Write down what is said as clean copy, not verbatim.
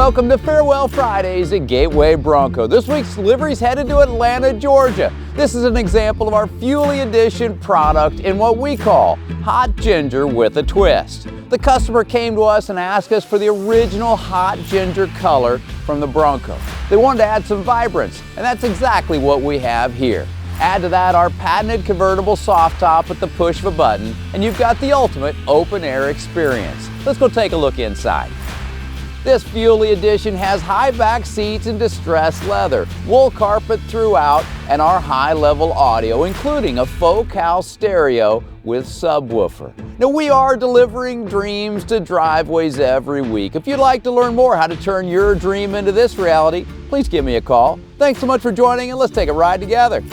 Welcome to Farewell Fridays at Gateway Bronco. This week's delivery is headed to Atlanta, Georgia. This is an example of our Fuelie Edition product in what we call Hot Ginger with a twist. The customer came to us and asked us for the original Hot Ginger color from the Bronco. They wanted to add some vibrance, and that's exactly what we have here. Add to that our patented convertible soft top with the push of a button, and you've got the ultimate open air experience. Let's go take a look inside. This Fuelie Edition has high back seats and distressed leather, wool carpet throughout, and our high-level audio, including a faux cow stereo with subwoofer. Now, we are delivering dreams to driveways every week. If you'd like to learn more how to turn your dream into this reality, please give me a call. Thanks so much for joining, and let's take a ride together.